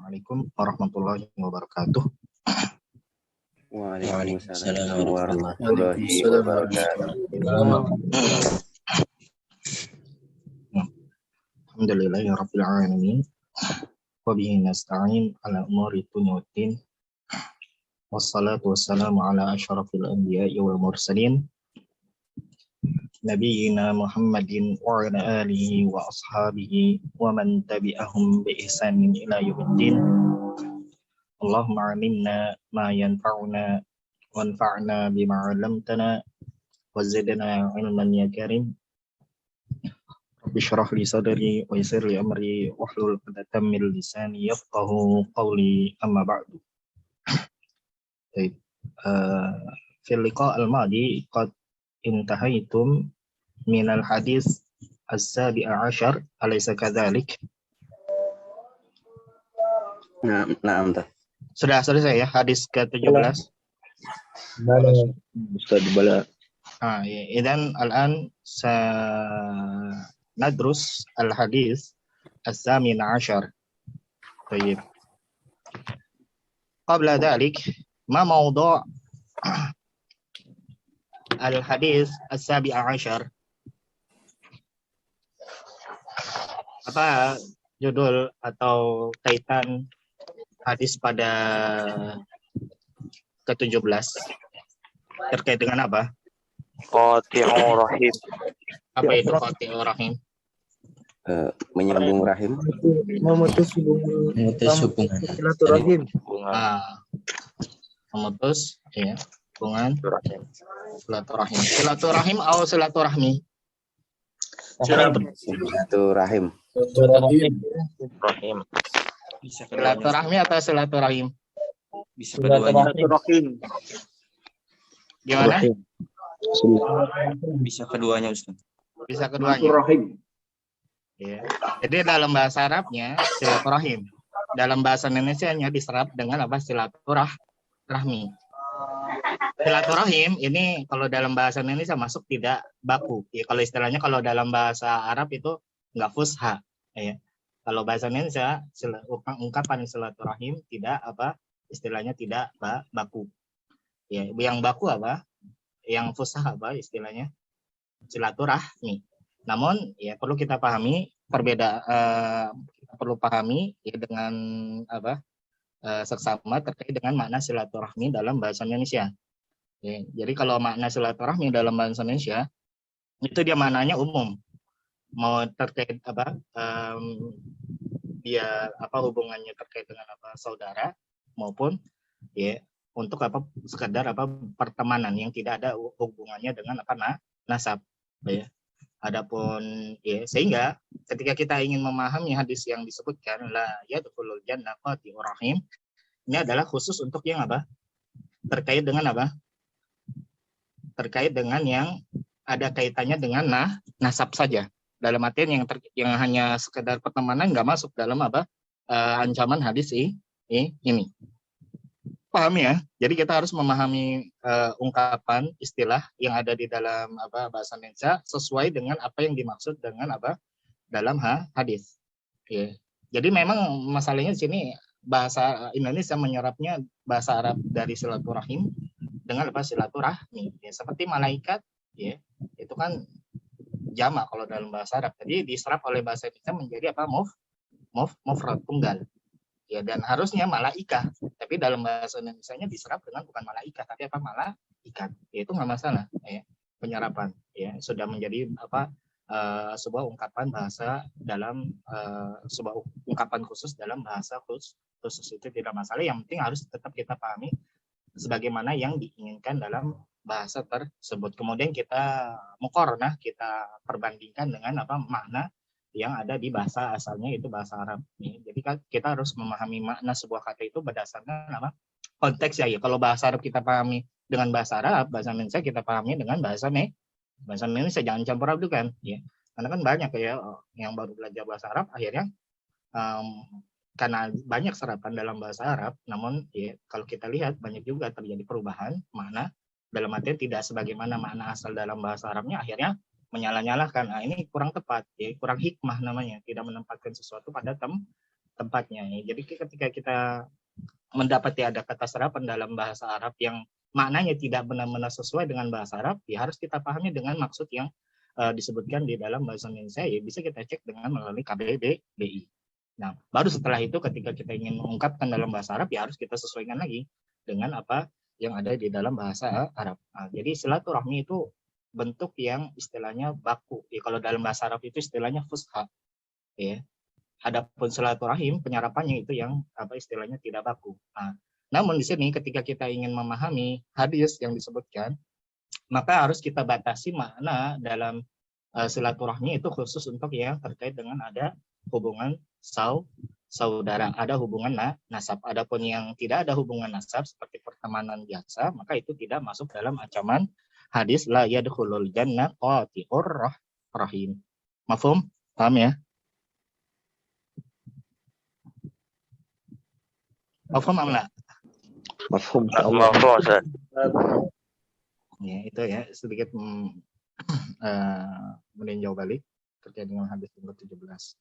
Assalamualaikum warahmatullahi wabarakatuh. Waalaikumsalam warahmatullahi wabarakatuh. Alhamdulillahirabbil alamin. Wa bihi nasta'in ala umuri dunya waddin. Wassalatu wassalamu ala asyrafil anbiya'i wal mursalin. Nabiyyina Muhammadin wa ala alihi wa ashabihi wa man tabi'ahum bi ihsanin ila yaumiddin. Allahumma 'allimna ma yanfa'una wanfa'na bima 'allamtana wa zidna 'ilman ya karim. Rabbi shrah li sadri wa yassir li amri wahlul 'uqdatam min lisani yafqahu qawli amma ba'du. Baik. Fil liqa' al-madi qad intahaitum min al-hadis as-sabi'a asyar alaysa kadzalik? Nah, Sudah selesai ya hadis ke-17. Ustaz Bala. Idan al-an nadrus al-hadis as-samin asyar. Baik. Qabla dhalik ma mawdu' al-hadis as-sabi'a asyar? Apa judul atau kaitan hadis pada ke-17? Terkait dengan apa? Qati'ur rahim. Apa itu qati'ur rahim? Menyambung rahim. Memutus hubungan silaturahim. Memutus ya hubungan silaturahim. Silaturahim atau silaturahmi? Silaturahim. Rahim. Silaturahmi atau silaturahim? Bisa keduanya. Rahim. Gimana? Bisa keduanya, Ustaz. Bisa keduanya. Ya. Jadi dalam bahasa Arabnya silaturahim. Dalam bahasa Indonesianya diserap dengan apa? Silaturahmi. Silaturahim ini kalau dalam bahasa Indonesia masuk tidak baku. Ya, kalau istilahnya kalau dalam bahasa Arab itu enggak fusha. Ya. Kalau bahasa Indonesia ungkapan silaturahim tidak apa? Istilahnya tidak baku. Ya, yang baku apa? Yang fusha apa istilahnya? Silaturahmi. Namun ya perlu kita pahami perlu pahami ya, dengan apa? Seksama terkait dengan makna silaturahmi dalam bahasa Indonesia. Ya, jadi kalau makna silaturahmi dalam bahasa Indonesia itu dia maknanya umum. Mau terkait apa? Dia apa hubungannya terkait dengan apa saudara maupun ya untuk apa sekedar apa pertemanan yang tidak ada hubungannya dengan apa nasab ya. Adapun ya sehingga ketika kita ingin memahami hadis yang disebutkan la yadkhulul jannah qati'ur rahim, ini adalah khusus untuk yang apa? Terkait dengan apa? Terkait dengan yang ada kaitannya dengan nasab saja. Dalam artian yang hanya sekedar pertemanan nggak masuk dalam apa? Ancaman hadis ini. Paham ya? Jadi kita harus memahami ungkapan istilah yang ada di dalam apa bahasa Indonesia sesuai dengan apa yang dimaksud dengan apa dalam hadis. Ya. Jadi memang masalahnya di sini bahasa Indonesia menyerapnya bahasa Arab dari silaturahim dengan apa silaturahmi. Ya, seperti malaikat, ya itu kan jamak kalau dalam bahasa Arab. Jadi diserap oleh bahasa Indonesia menjadi apa mufrad tunggal. Ya dan harusnya malaikah, tapi dalam bahasa Indonesianya diserap dengan bukan malaikah tapi apa malaikat. Ya, itu nggak masalah ya. Penyerapan ya sudah menjadi apa sebuah ungkapan bahasa dalam sebuah ungkapan khusus dalam bahasa khusus itu tidak masalah. Yang penting harus tetap kita pahami sebagaimana yang diinginkan dalam bahasa tersebut. Kemudian kita muqaranah, kita perbandingkan dengan apa makna yang ada di bahasa asalnya itu bahasa Arab. Jadi kita harus memahami makna sebuah kata itu berdasarkan apa konteks ya. Kalau bahasa Arab kita pahami dengan bahasa Arab, bahasa Indonesia kita pahami dengan bahasa Indonesia, jangan campur adukan ya. Karena kan banyak ya yang baru belajar bahasa Arab akhirnya karena banyak serapan dalam bahasa Arab, namun ya kalau kita lihat banyak juga terjadi perubahan makna dalam artian tidak sebagaimana makna asal dalam bahasa Arabnya, akhirnya menyalah-nyalahkan. Nah, ini kurang tepat, ya, kurang hikmah namanya, tidak menempatkan sesuatu pada tempatnya. Jadi ketika kita mendapati ada kata serapan dalam bahasa Arab yang maknanya tidak benar-benar sesuai dengan bahasa Arab, ya harus kita pahami dengan maksud yang disebutkan di dalam bahasa Indonesia. Ya bisa kita cek dengan melalui KBBI. Nah, baru setelah itu ketika kita ingin mengungkapkan dalam bahasa Arab, ya harus kita sesuaikan lagi dengan apa yang ada di dalam bahasa Arab. Nah, jadi silaturahmi itu bentuk yang istilahnya baku. Ya, kalau dalam bahasa Arab itu istilahnya fusha. Ya. Adapun silaturahim penyerapannya itu yang apa istilahnya tidak baku. Nah, namun di sini ketika kita ingin memahami hadis yang disebutkan, maka harus kita batasi makna dalam silaturahmi itu khusus untuk yang terkait dengan ada hubungan saudara, ada hubungan nasab. Adapun yang tidak ada hubungan nasab seperti pertemanan biasa, maka itu tidak masuk dalam ancaman hadis la yadkhulul jannah qati'ur rahim. Mafhum? Paham ya? Mafhum amla? Mafhum. Mafhum, Ustaz. Ya, itu ya sedikit meninjau balik terkait dengan hadis yang ke-17.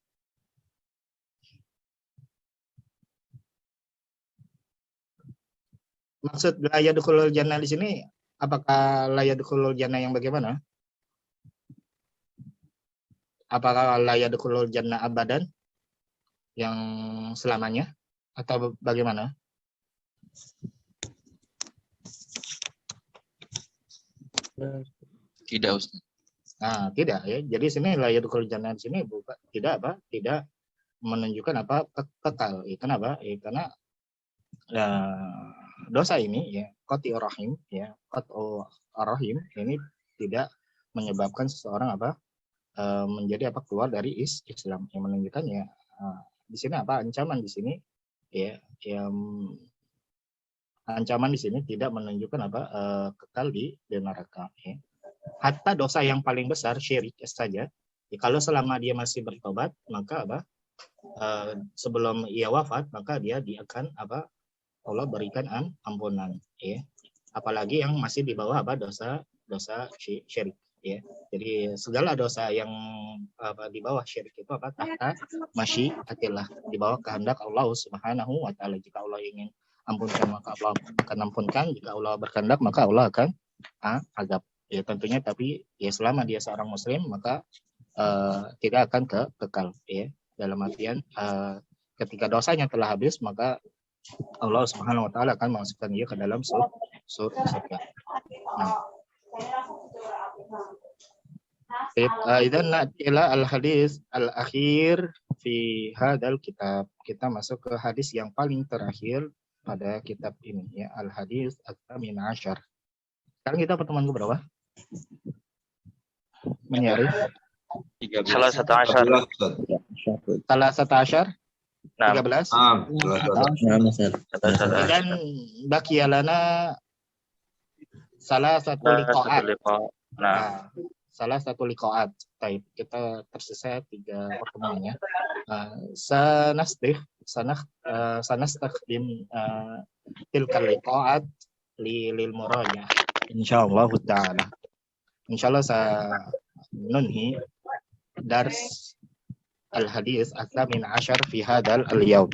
Maksud la yadkhulul jannah di sini apakah la yadkhulul jannah yang bagaimana? Apakah la yadkhulul jannah abadan yang selamanya atau bagaimana? Tidak, Ustaz. Nah, tidak ya. Jadi sini la yadkhulul jannah di sini bukan tidak apa? Tidak menunjukkan apa kekal. Kenapa? Karena dosa ini ya qati'ur rahim ya qat'ur rahim ini tidak menyebabkan seseorang apa menjadi apa keluar dari Islam, yang menunjukkan ya di sini apa ancaman di sini ya yang ancaman di sini tidak menunjukkan apa kekal di neraka ya. Hatta dosa yang paling besar syirik saja ya, kalau selama dia masih bertobat maka apa sebelum ia wafat maka dia akan apa Allah berikan ampunan ya, apalagi yang masih di bawah apa dosa syirik ya. Jadi segala dosa yang apa di bawah syirik itu apa tahta masyiatillah, di bawah kehendak Allah Subhanahu wa taala. Jika Allah ingin ampunkan maka Allah akan ampunkan, jika Allah berkehendak maka Allah akan azab ya tentunya. Tapi ya selama dia seorang muslim maka tidak akan kekal ya, dalam artian ketika dosanya telah habis maka Allah Subhanahu wa taala akan memasukkan dia ke dalam surga. Nah. Idzan ila al-hadis al-akhir fi hadzal kitab. Kita masuk ke hadis yang paling terakhir pada kitab ini ya, al-hadis at-tsamin asyar. Sekarang kita pertemuan ke berapa? Menyari 13. Salah satu asyar 13. Dan bakiyalana salah satu liqaat. Nah, salah satu liqaat. Baik, kita tersisa 3 pertemuan ya. Sanastakdim tilkal liqaat lil muraja. Insyaallah taala. Insyaallah saya nunhi dars al-hadis at-tsamin asyar fi hadzal al-yawm.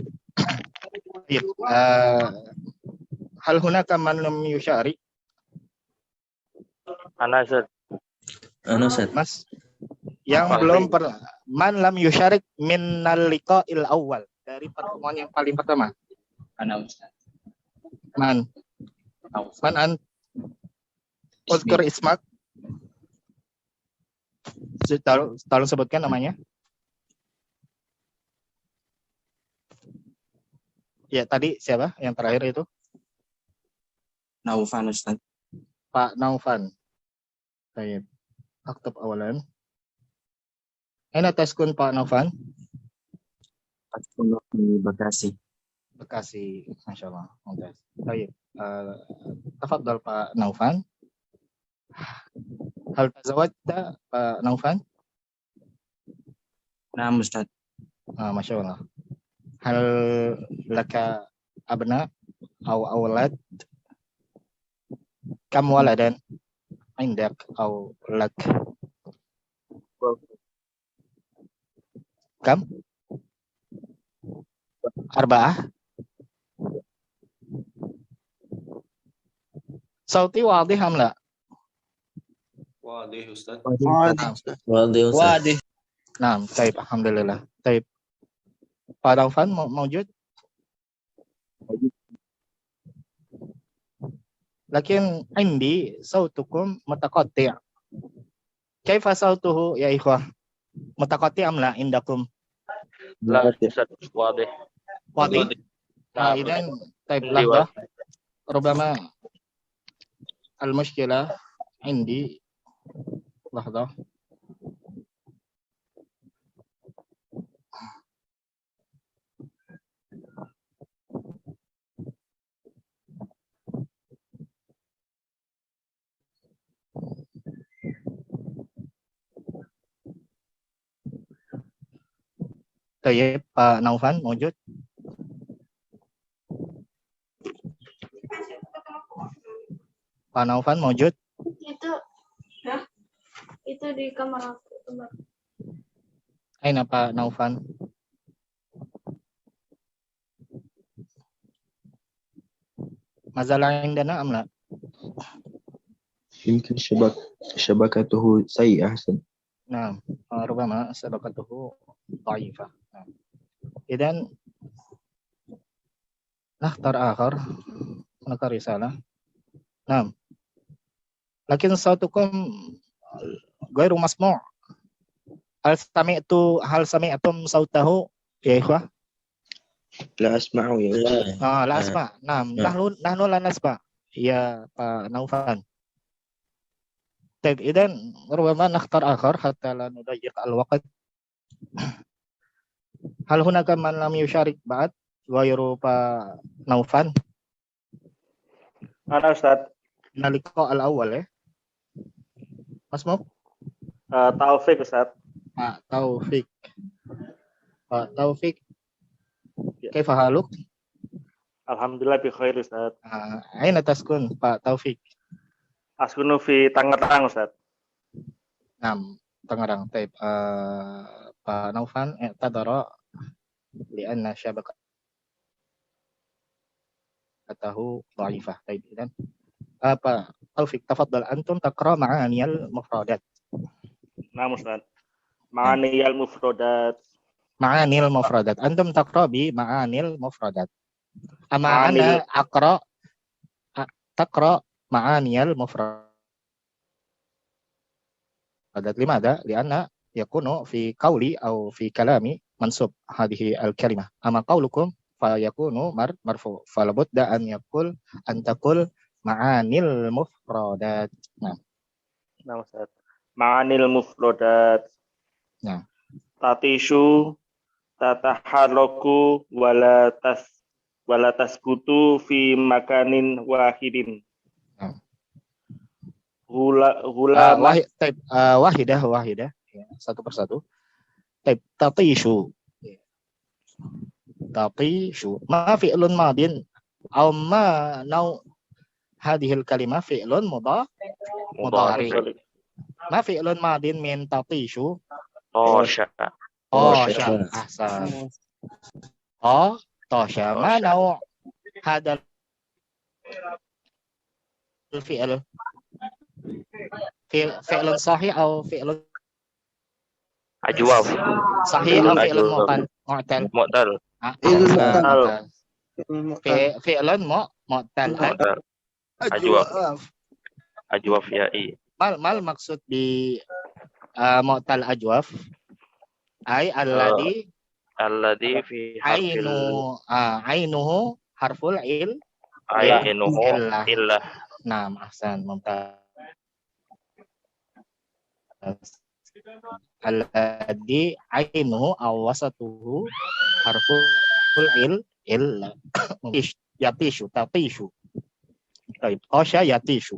Hal hunaka man lam yusyari? Ana, Ustaz. Mas yang belum pernah man lam yusyarik minnal liqa'il awal, dari pertemuan yang paling pertama. Ana, Ustaz. Man an uzkur ismak. Tolong sebutkan namanya. Ya, tadi siapa yang terakhir itu? Naufan, Ustaz. Pak Naufan. Baik. Aktab awalan. Aina taskun Pak Naufan? Taskun di Bekasi. Bekasi, Masya Allah. Mungkin. Baik. Tafadhal Pak Naufan. Hal tazawwajta Pak Naufan? Naam, Ustaz. Masya Allah. Hal laka abna aw awlad? Kam waladan indak aw lak? Kam? arba'ah. Sauti wadih am la? واضح أستاذ. واضح. Naam, baik, alhamdulillah. Baik. Pak Taufan موجود؟ لكن عندي صوتكم متقطع. كيف صوته يا إخوة؟ متقطع أم لا عندكم؟ لا أستاذ واضح. واضح؟ إذن طيب لحظة. ربما المشكلة عندي. لحظة. طيب Pak Naufan موجود؟ Pak Naufan موجود؟ Itu di kamar aku. أين Pak Naufan? ما زال عندنا أم لا؟ يمكن شبكته سيئة حسن. نعم ربما شبكته ضعيفة. نعم. إذن نختار آخر. هناك رسالة. نعم. لكن صوتكم غير مسموع. هل سمعتم صوته يا إخوة؟ لا أسمعه يا أستاذ. لا أسمع. نعم. نحن لا نسمع يا Pak Naufan. طيب إذن ربما نختار آخر حتى لا نضيق الوقت. هل هناك من لم يشارك بعد غير Pak Naufan؟ أنا أستاذ. اللقاء الأول ya. مسموع؟ Taufik Ustaz. Pak Taufik. Pak Taufik. كيف حالك؟ Alhamdulillah bi khair Ustaz. أين تسكن Pak Taufik؟ Askunu fi Tangerang Ustaz. نعم Tangerang. طيب Pak Naufan اعتذر لأن شبكته ضعيفة. طيب إذن Pak Taufik تفضل أنتم تقرأ معاني المفردات. Nah Ustaz. Ma'aniyal mufrodat. معاني المفردات. أنتم تقرأ بمعاني المفردات. أما معاني أنا أقرأ تقرأ معاني المفردات. لماذا؟ لأن يكون في قولي أو في كلامي منصوب هذه الكلمة. أما قولكم فيكون مرفوع. فلا بد أن تقول معاني المفردات. نعم. Nah Ustaz. Ma'anil mufrodat. نعم. Tatishu tataharroku wala tasbutu fi makanin wahidin. Hula wahidah ya, satu persatu. tatishu ma fi'lun madin aw ma nau hadhihi al-kalimah fi'lun mudhari. Ma fi'lun madin min tatishu? Tosha. ahsan. tosha. Ma nau hadal الفعل فعل صحيح أو فعل أجواف. صحيح أو فعل معتل. فعل معتل. أجواف يا إيه. ما المقصود ب معتل أجواف؟ أي الذي في عينه حرف العل. عينه إلا. نعم أحسن ممتاز. الذي عينه أو وسطه حرف العل إلا. يطيش. طيب قاشا يطيش.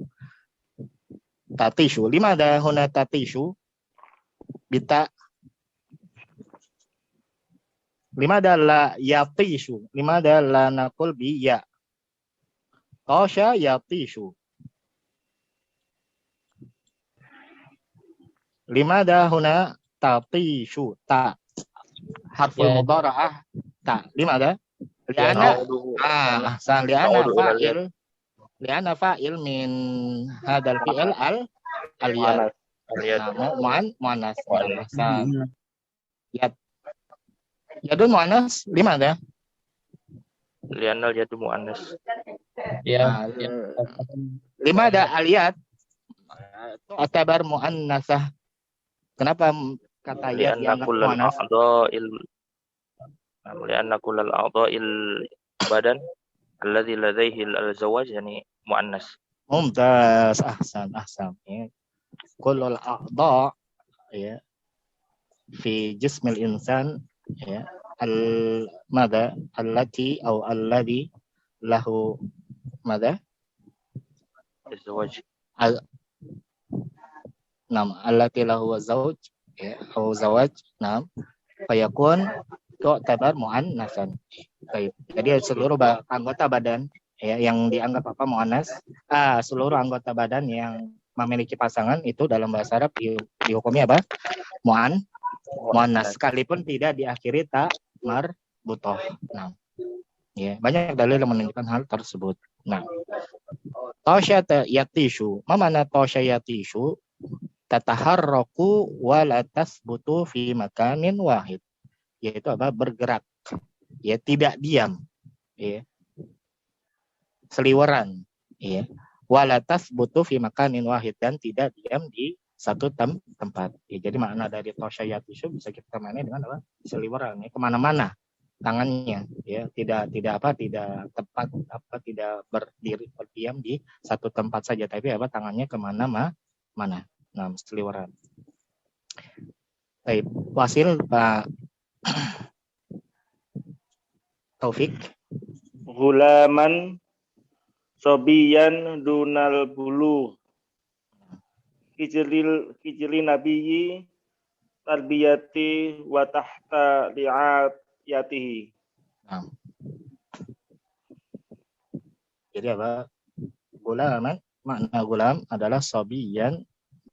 لماذا هنا تطيش بتاء؟ لماذا لا يطيش؟ لماذا لا نقول بياء؟ قاشا يطيش. لماذا هنا تطيش؟ حرف المضارعة Tak, لماذا؟ لأن أحسن لأن فاعل من هذا الفعل اليد. مؤنث. أحسن. يد مؤنث لماذا؟ لأن اليد مؤنث. لماذا اليد تعتبر مؤنثة? Kenapa kata yad dianggap muannas? لأن كل الأعضاء البدن الذي لديه الزواج يعني مؤنث. ممتاز أحسن. كل الأعضاء في جسم الإنسان ماذا التي أو الذي له ماذا الزواج. نعم التي له زوج أو زواج. نعم فيكون تعتبر muannasan. Baik. Jadi seluruh anggota badan yang dianggap apa muannas, seluruh anggota badan yang memiliki pasangan itu dalam bahasa Arab dihukumi apa? Muannas, sekalipun tidak diakhiri ta marbutoh. Nah, banyak dalil yang menunjukkan hal tersebut. Nah, tasya yatishu, ma mana tasya yatishu? Tataharraku wa la tasbutu fi makanin wahid. Yaitu apa? Bergerak, tidak diam, seliweran, wala tasbutu fi makanin wahid, dan tidak diam di satu tempat. Jadi makna dari tasyayatishu bisa kita maknai dengan apa? Seliweran, kemana-mana tangannya, tidak tepat, tidak berdiam di satu tempat saja, tapi apa? Tangannya kemana-mana. Nah, seliweran. Baik, Wasil Pak Taufik. Gulaman sobiyan dunal bulu kijli nabiyyi tarbiyati wa tahta li'ayatihi. Nah. Jadi apa? Gulaman, makna gulam adalah sobiyan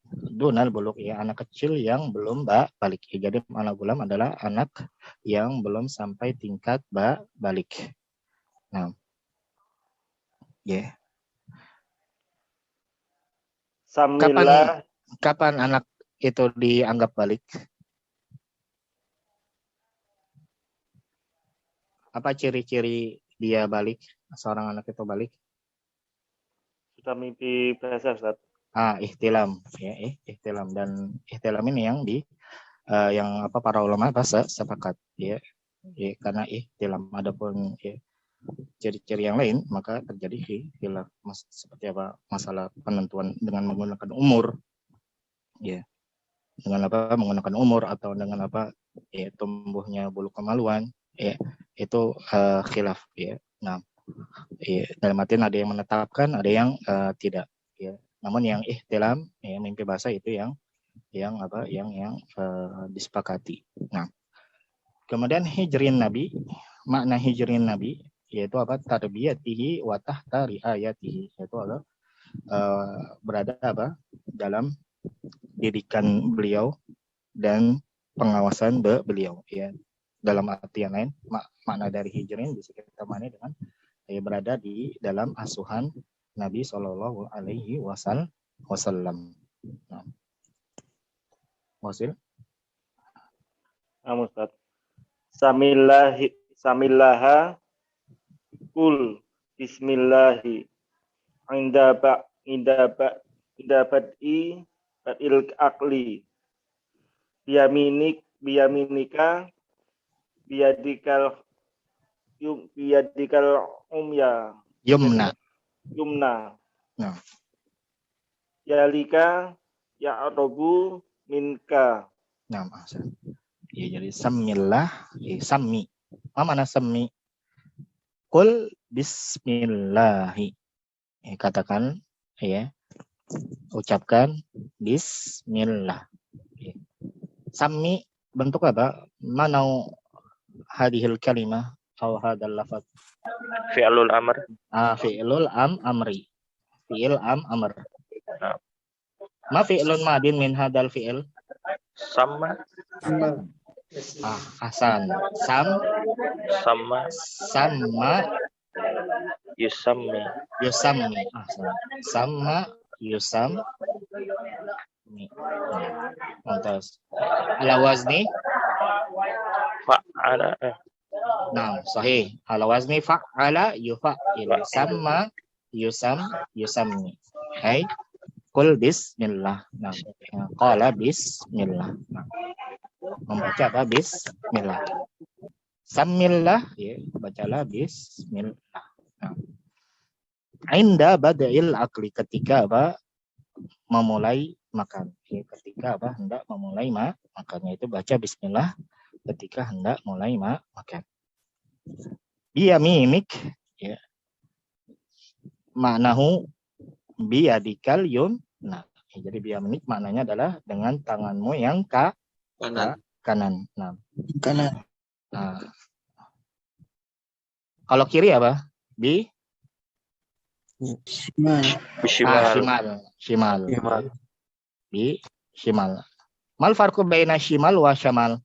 dunal buluk, anak kecil yang belum balik. Jadi anak gulam adalah anak yang belum sampai tingkat balik. Nah, Kapan anak itu dianggap balik? Apa ciri-ciri dia balik? Seorang anak itu balik? Sudah mimpi basah, Ustaz. Ihtilam, ihtilam, dan ihtilam ini yang para ulama sepakat, karena ihtilam. Adapun ciri-ciri yang lain maka terjadi khilaf, seperti apa masalah penentuan dengan menggunakan umur, dengan apa menggunakan umur atau dengan apa tumbuhnya bulu kemaluan, itu khilaf, Nah, dalam artian ada yang menetapkan, ada yang tidak, Namun yang ihtilam, mimpi basah itu yang disepakati. Nah, kemudian hijrin Nabi, makna hijrin Nabi yaitu apa? Tarbiyatihi wa tahta riayatihi, yaitu apa? Berada apa? Dalam didikan beliau dan pengawasan beliau, Dalam artian lain, makna dari hijrin bisa kita maknai dengan berada di dalam asuhan Nabi Shallallahu Alaihi Wasallam. Nah. Wasil. Ustaz. Samillaha kul bismillahi inda bad'i bad'il akli biyaminika biyadikal yumna. Nah. Yalika ya'robu minka. Nah, jadi samillah, sammi. Apa mana sammi? Qul bismillahi. Katakan, ucapkan bismillah. Sammi bentuk apa? Mana hadhil kalimah atau hadal lafaz? Fi'lul amr. Fi'lul amri. Fi'il amr. Ma fi'lun madin min hadal fi'il? Sama. Hasan. Sama yusammi. yusammi. Sama yusammi. Mumtaz. Ala wazni Fa'ala. Nah, sahih. Ala wazni fa'ala yufa'il. Sama yusammi. Hai. Qul bismillah. Nah, qala bismillah. Nah, membaca apa? Bismillah. Samillah, ya, bacalah bismillah. Nah, inda bada'il akli, ketika apa? Memulai makan. Ya, ketika apa? Hendak memulai makannya itu baca bismillah ketika hendak mulai makan. Biyaminik, ya. Maknahu biyadikal yumna. Jadi biyaminik maknanya adalah dengan tanganmu yang kanan. Nah. Kanan. Nah. Kalau kiri apa? Shimal. Shimal. Mal farqu baina shimal wa shamal?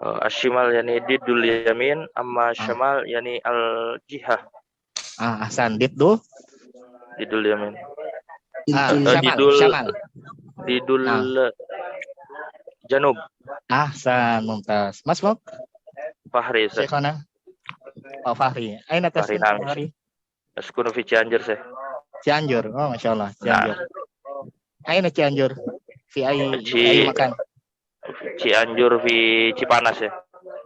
Ashimal yani didul yamin, amma shamal yani al-jihah. Ahsan. Didul yamin. Shamal. Didul janub. Ahsan, mumtaz. Mas Mok? Fahri. Syekhana. Fahri. Aina tasbih Fahri? Askunu fi Cianjur, Syekh. Cianjur. Oh, Masya Allah. Cianjur. Aina Cianjur? Fi ay makan? Cianjur fi Cipanas, ya.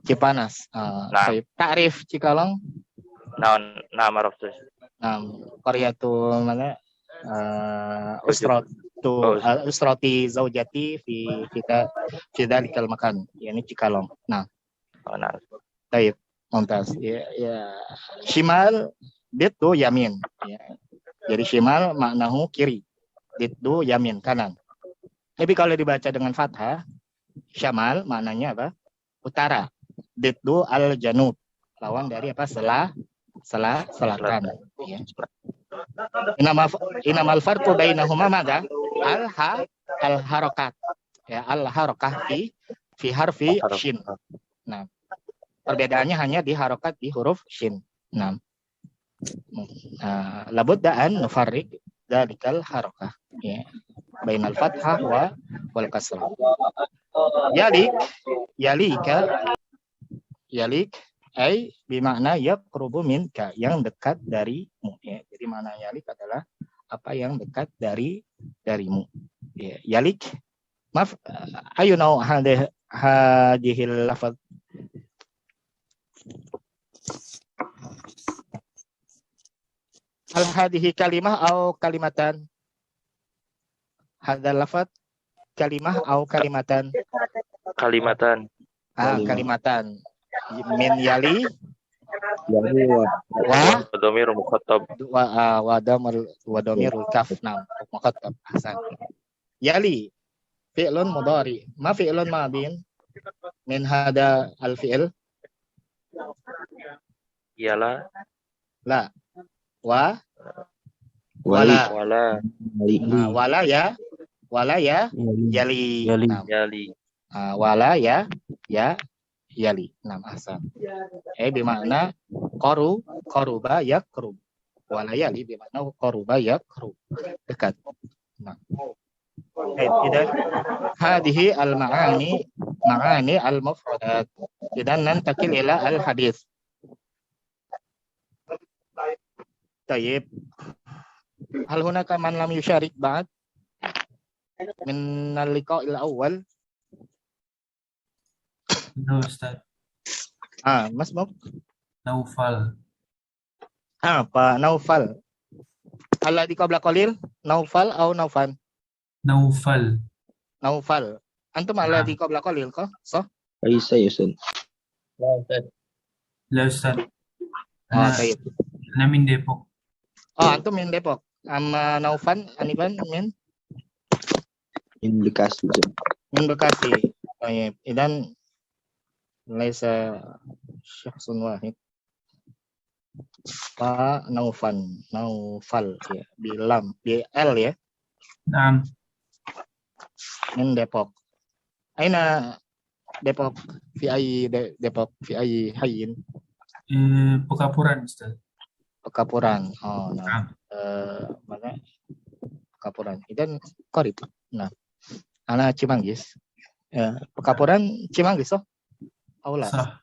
Cipanas. Ta'rif Cikalong? Nah, maraf tuh. Qaryatul mana? Usrati zaujati fi dalikal makan. Yani Cikalong. Nah. Baik. Mumtaz. Ya. Shimal ditdu yamin. Ya. Jadi shimal maknahu kiri. Ditdu yamin kanan. Tapi kalau dibaca dengan fathah, syamal maknanya apa? Utara. Ditdu al janub. Lawan dari apa? Selatan. Ya. Inamal farqu bainahuma madza? Al harakat. Ya, al harakah fi harfi shin. Nah, perbedaannya hanya di harokat di huruf shin. Nah, labudda an nufarriq dzalikal harakah, ya, bainal fathah wal kasrah. Yalik ay bimakna yaqrubu minka, yang dekat darimu, ya. Jadi makna yalik adalah apa yang dekat darimu. Ya, yalik. Maaf, ayo know hadhil lafaz. Hal hadhihi kalimah atau kalimatan? Hadzal lafaz kalimah atau kalimatan? Kalimatan. Kalimatan. Min yali wa dhamir mukhattab wa dhamirul kaf. Nah, mukhattab. Ahsan. Yali fi'lun mudhari. Ma fi'lun madin min hada al fi'l? Iyalah. La. Wala ya yali. Wala ya yali. Nah, ahsan. Bimakna qaruba yaqrub. Wala yali bimakna qaruba yaqrub. Dekat. Nah. Idan hadhihi al ma'ani al mufradat. Idan nantakil ila al hadis. Tayyib. Hal hunaka man lam yusharik ba'd min al-liqa'il awwal? No, Ustaz. Mas Mok? Naufal. Pak Naufal. Alladhi qabla qalil? Naufal atau Naufan? Naufal. Antum alladhi qabla qalil kah? So? Aisyah Yusun. La Ustaz. Tayyib. Ana min Depok. Antum min Depok. Amma Naufan, Anifan min Bekasi. Min Bekasi. Tayyib. Idan laisa syakhsun wahid. Pak Naufal ya, bilam BL ya. Naam. Min Depok. Aina Depok, Depok, fi hayin, Pekapuran Ustaz. Pekapuran. Oh, nah. Naam. Mana Pekapuran. Idan qarib. Nah, ana Cimanggis. Pekapuran Cimanggis أو لا صح.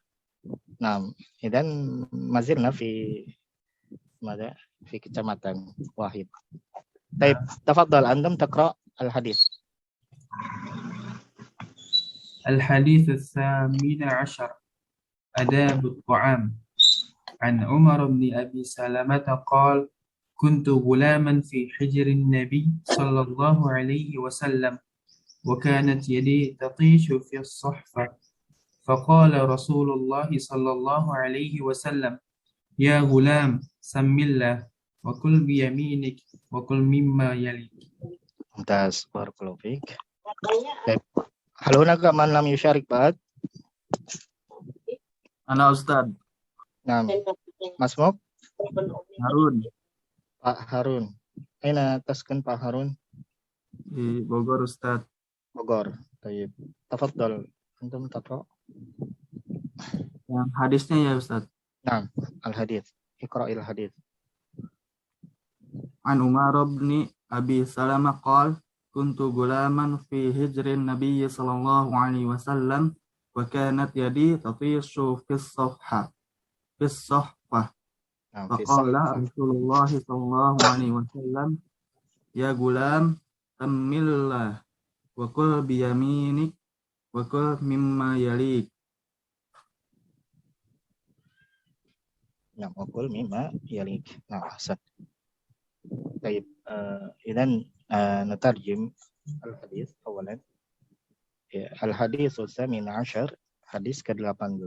نعم إذن ما زلنا في ماذا في كecamatan واحد طيب تفضل أنتم تقرأ الحديث الحديث الثامن عشر آداب الطعام عن عمر بن أبي سلمة قال كنت غلاما في حجر النبي صلى الله عليه وسلم وكانت يدي تطيش في الصحفة فقال رسول الله صلى الله عليه وسلم يا غلام سم الله وكل بيمينك وكل مما يليك. ممتاز بارك الله فيك. طيب هل هناك من لم يشارك بعد؟ أنا أستاذ. نعم مسموك Harun Pak Harun. أين تسكن Pak Harun? di Bogor Ustaz. Bogor. طيب تفضل أنتم تقرأ. Yang hadisnya ya Ustaz. نعم الحديث اقرأ الحديث. An Umar bin Abi Salamah qal kuntu gulaman fi hijrin Nabi sallallahu alaihi wasallam wa kanat yadi tatishu fi as-safha نعم في faqala Rasulullah sallallahu alaihi wasallam ya gulam tammillah wa kul biyaminik wa kul mimma yalik. نعم وكل مما يليك. نعم أحسن. طيب إذن نترجم الحديث أولا. الحديث الثامن عشر hadis ke-18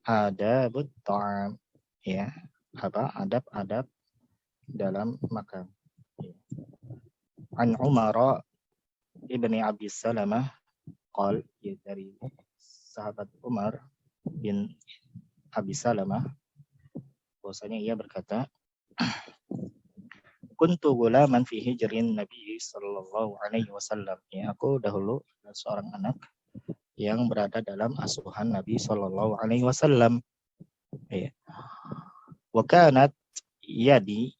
adabut ta'am, ya, apa adab-adab dalam makan. An Umar ibni Abi Salamah qal, ya, dari sahabat Umar bin Abi Salamah bahwasanya ia berkata kuntu gulaman fi hijrin Nabi sallallahu alaihi wasallam, ya, aku dahulu seorang anak yang berada dalam asuhan Nabi sallallahu alaihi wasallam, ya. Wa kanat yadi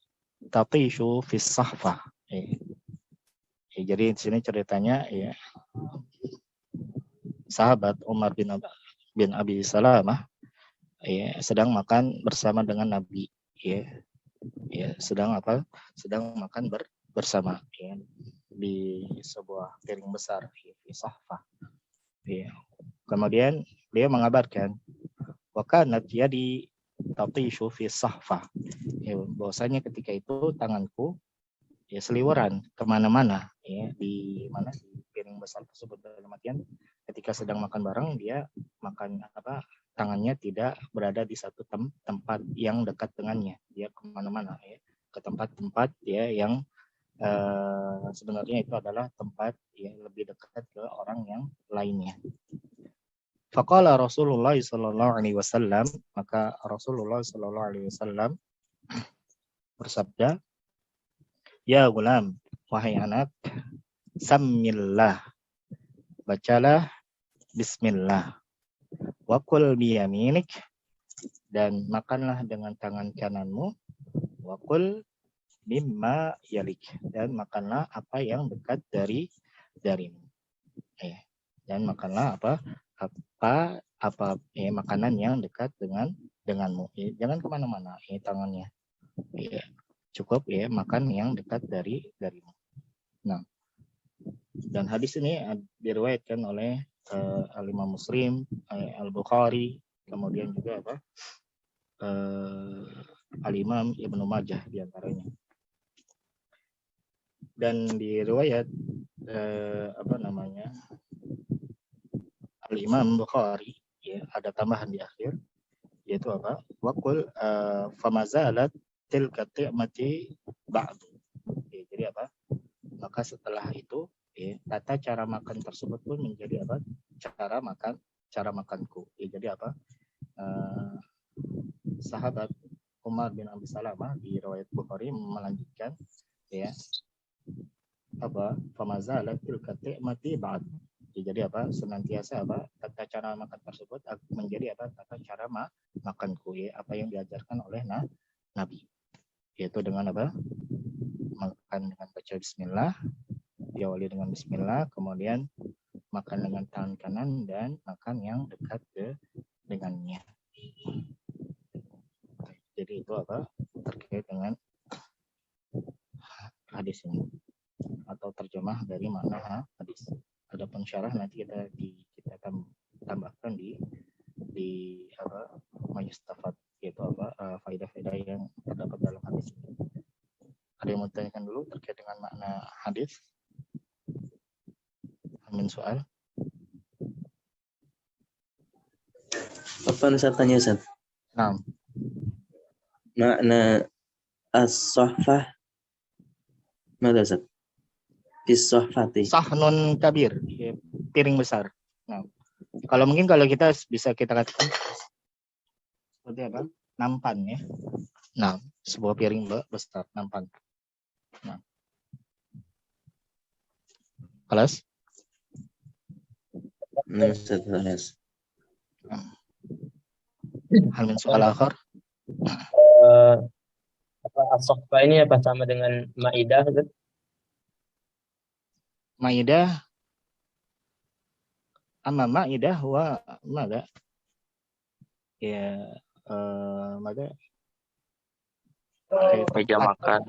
tatishu fi sahfah, ya. Ya, jadi di sini ceritanya, ya, sahabat Umar bin Abi Salamah, ya, sedang makan bersama dengan Nabi, ya. Ya, sedang makan bersama, ya, di sebuah piring besar, ya, di sahfah. Ya. Kemudian beliau mengabarkan wa kanat yadi tatishu fi sahfah, ya, bahwasanya ketika itu tanganku, ya, seliweran kemana-mana, ya, di piring besar tersebut. Dalam artian ketika sedang makan bareng, dia makan tangannya tidak berada di satu tempat yang dekat dengannya, dia kemana-mana, ya, ke tempat-tempat, ya, yang sebenarnya itu adalah tempat yang lebih dekat ke orang yang lainnya. Faqala Rasulullah sallallahu alaihi wasallam, maka Rasulullah sallallahu alaihi wasallam bersabda, ya gulam, wahai anak, sammillah, bacalah bismillah, wa kul biyaminik, dan makanlah dengan tangan kananmu, wa kul mimma yalik, dan makanlah apa yang dekat darimu, ya, dan makanlah apa ya, makanan yang dekat denganmu, ya, jangan kemana-mana, ya, tangannya, ya, cukup, ya, makan yang dekat darimu. Nah, dan hadis ini diriwayatkan oleh Al-Imam Muslim, Al-Bukhari, kemudian juga Al-Imam Ibnu Majah diantaranya. Dan di riwayat Al-Imam Bukhari, ya, ada tambahan di akhir, yaitu waqul famazalat tilka ti'mati ba'du, ya, jadi maka setelah itu, ya, tata cara makan tersebut pun menjadi cara makanku, ya, jadi sahabat Umar bin Abi Salamah di riwayat Bukhari melanjutkan, ya, famazalat tilka ti'mati ba'du, Jadi apa? Senantiasa apa? Tata cara makan tersebut menjadi apa? Tata cara makanku, ya, apa yang diajarkan oleh Nabi. Yaitu dengan apa? Makan dengan baca bismillah, diawali dengan bismillah, kemudian makan dengan tangan kanan dan makan yang dekat dengannya. Jadi itu apa? Terkait dengan hadis ini atau terjemah dari makna hadis. Adapun syarah nanti kita tambahkan di apa mayustafad, yaitu apa faedah-faedah yang terdapat dalam hadis ini. Ada yang mau ditanyakan dulu terkait dengan makna hadis? Amin soal. Apa saya tanya, Ustaz? Nah, Makna as-sohfah mana, Ustaz? Bis-sohfati. sahnun kabir, ya, piring besar. Nah, kalau kita bisa kita katakan seperti apa? Nampan, ya. Nah, sebuah piring besar, nampan. Nah. Kelas? Nah, Ustaz. Hal min soal akhar? As-sohfah ini apa sama dengan Maidah, Ustaz? Maidah, Maidah wa mada? Ya, mada? Meja makan.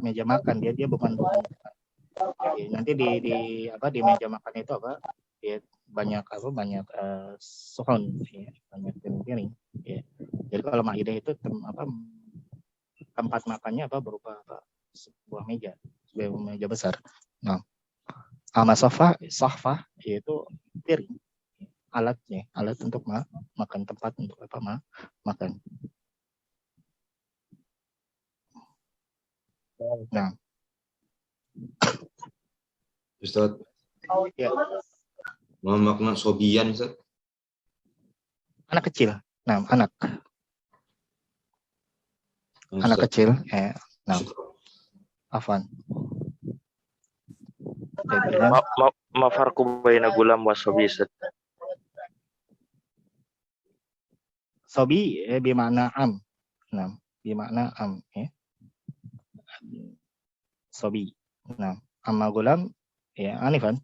Meja makan, dia bukan. Ya, nanti di meja makan itu apa? Ya, banyak sohon, ya, banyak piring. Ya. Jadi kalau maidah itu tempat makannya berupa sebuah meja besar. Nah, sohfah yaitu piring, alat untuk makan, tempat untuk makan. Nah, Ustaz, ya. mau makna sobian, Ustaz? Anak kecil. Nah, anak kecil. Nah, afwan. Ma farqu baina gulam wa sobi, Ustaz? Sobi bermakna am. Nah, bermakna am, ya. Sobi. Nah, amma gulam ya anifan.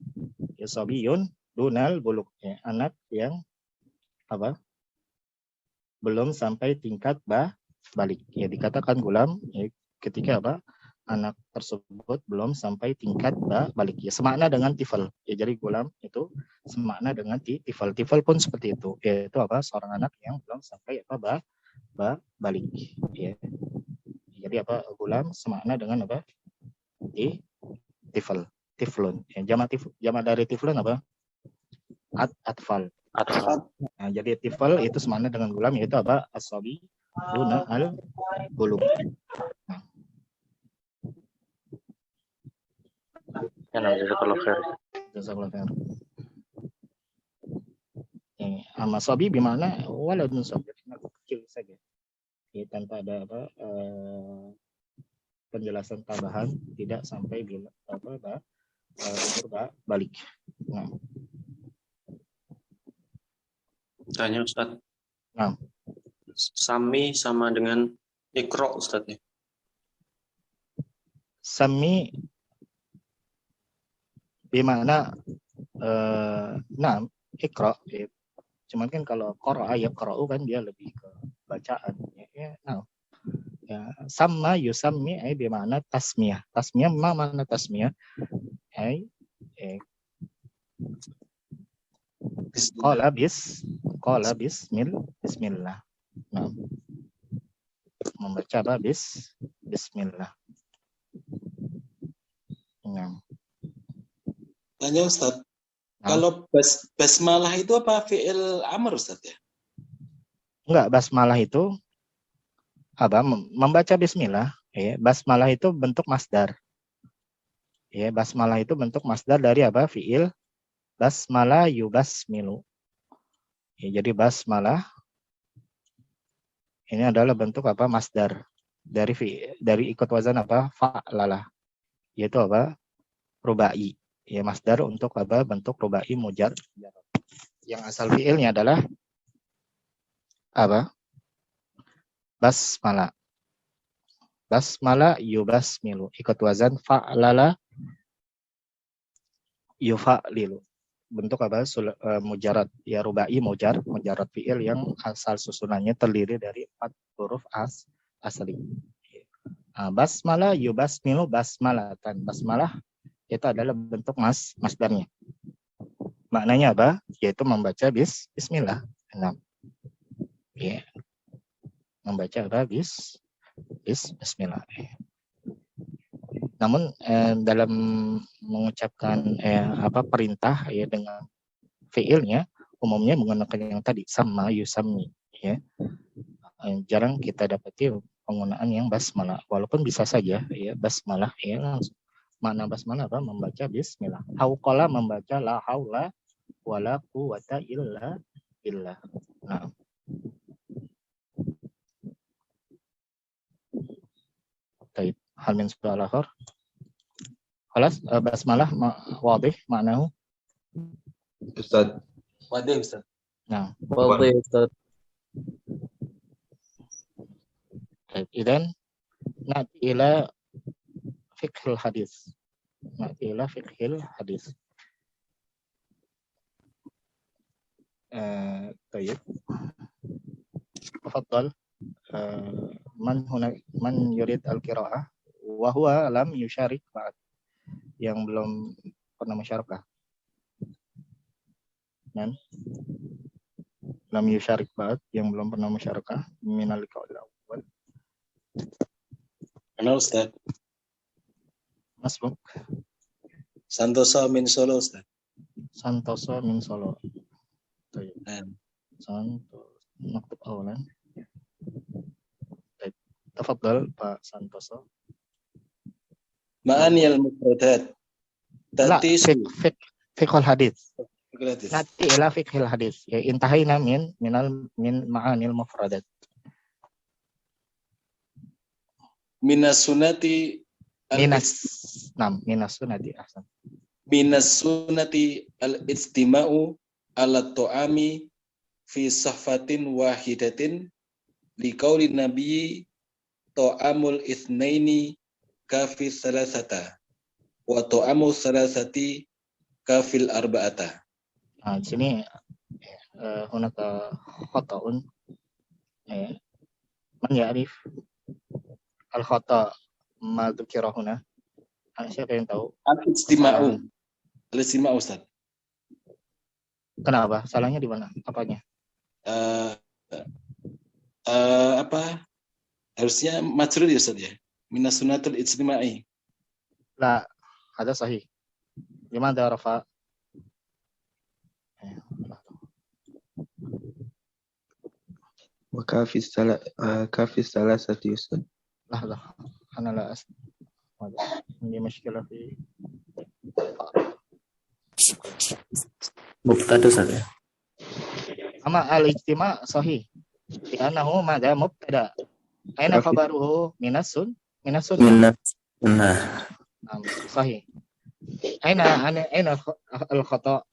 Ya sobiyun dunal buluk, ya, anak yang belum sampai tingkat balik. Ya, dikatakan gulam ya, ketika anak tersebut belum sampai tingkat balik, ya, semakna dengan tifal, ya. Jadi gulam itu semakna dengan tifal pun seperti itu, yaitu seorang anak yang belum sampai balik, ya. Jadi gulam semakna dengan tiflun, ya. Jama dari tiflun atfal. Nah, jadi tifal itu semakna dengan gulam, yaitu as-sabi duna al-bulugh. Jazakallahu khair. Amma sabi bermakna waladun sabir, kecil saja. Ya, tanpa ada penjelasan tambahan, tidak sampai umur balik. Nah. Tanya Ustaz. Nah. Sami sama dengan Iqra, Ustaz, ya? Sami bermakna Iqra, ya. Cuman kan kalau qara'a yaqra'u kan dia lebih ke bacaan, ya. Nah. Ya, sama yusammi bermakna tasmiyah. Tasmiyah mana tasmiyah? Qala bismillah. Nah, membaca bismillah. Nah. Tanya Ustaz, kalau basmalah itu apa fi'il amr, Ustaz, ya? Enggak, basmalah itu membaca bismillah, ya. Basmalah itu bentuk masdar. Ya, basmalah itu bentuk masdar dari fi'il basmalah yubasmilu. Ya, jadi basmalah ini adalah bentuk masdar dari ikut wazan fa'lalah, yaitu rubai. ya masdar untuk apa? Bentuk rubai mujarrad. Yang asal fiilnya adalah apa? Basmalah. Basmalah yubasmilu. Ikut wazan fa'lala yufa'lilu. Bentuk apa? Mujarrad. Ya rubai mujarrad fiil yang asal susunannya terdiri dari 4 huruf asli. Basmalah yubasmilu basmalatan. Basmalah itu adalah bentuk masdarnya. Maknanya apa? Yaitu membaca bismillah. Nah, ya. Membaca apa? Bismillah. Namun dalam mengucapkan perintah ya dengan fiilnya umumnya menggunakan yang tadi sama yusammi ya. Jarang kita dapati penggunaan yang basmalah, walaupun bisa saja ya basmalah ya langsung. Makna basmalah apa? Membaca bismillah. Hauqala membaca la haula wala quwata illa billah. Nah. Baik, hal min su'al akhar. Khalas, basmalah wadih maknahu. Ustaz. Wadih Ustaz. Nah, Wadih Ustaz. Baik, idan na'ti ila fiqhil hadis. Na'ti ila fiqhil hadis. طيب تفضل man yurid al-qiraah wa huwa lam yusyarik ba'd, yang belum pernah musyarakah. Dan lam yusyarik ba'd, yang belum pernah musyarakah minal qaul awal. Ana Ustaz. Masbuk. Santoso min Solo Ustaz. Santoso min Solo. طيب نكتب أولا. طيب تفضل Pak Santoso. Ma'ani al-mufradat تأتي فقه الحديث. نأتي إلى فقه الحديث. انتهينا من معاني المفردات. Minas sunati minas sunati ahsan. Minas sunati al-istima'u ala ta'ami fi sahfatin wahidatin liqauli nabi ta'amul itsnaini kafi salasata wa ta'amul salasati kafil arba'ata. Nah, di sini hunaka khata'un. Man ya'rif al-khata' ma dzukira huna? Siapa yang tahu? Al-istima'u. Al-istima'u Ustaz. Kenapa? Salahnya di mana? Apanya? Apa? Harusnya majrur ya Ustaz ya. Minas sunatul ijtima'i. La, ada sahih. Gimana rafa? Wa kafis salasati Ustaz. Lah. Ana la as. Ini masalah fi Mubtada saja. Ama al-ijtima' sahih. Li'annahu madha mubtada. Aina khabaruhu minas sun? Nah. Sahih. Aina al-khata'?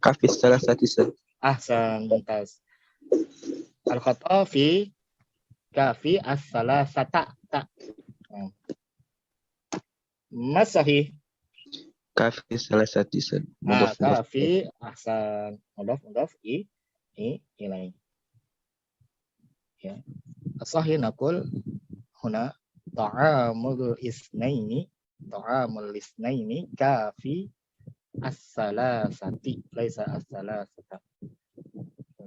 Kafis salasati Ustaz. Ahsan, mumtaz. Al-khata' fi kafi as-salasata. Mas sahih. Kafi salasati Ustaz. Kafi ahsan. Mudaf ilaih. Ya. As-sahih naqul huna ta'amul isnaini kafi as-salasati laisa as-salasata.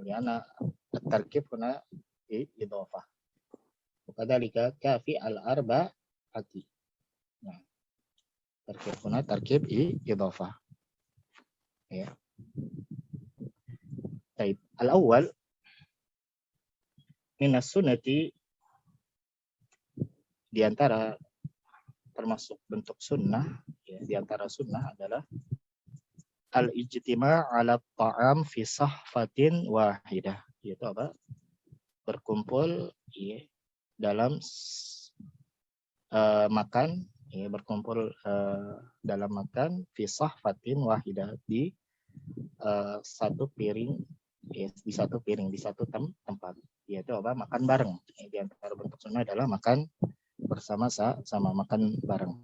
Liana at-tarkib huna idhofah. Wakadzalika kafi al-arba'ati. Nah, tarkib huna tarkib idhofah. Ya. Baik, al-awwal minas sunnati, di antara termasuk bentuk sunnah, ya, di antara sunnah adalah al-ijtima' ala ta'am fi sahfatin wahidah, yaitu apa? Berkumpul ya, dalam makan ya, berkumpul dalam makan fi sahfatin wahidah di satu piring, ya, di satu piring, di satu tempat, yaitu apa? Makan bareng. Di antara bentuk sunnah adalah makan bersama-sama, makan bareng.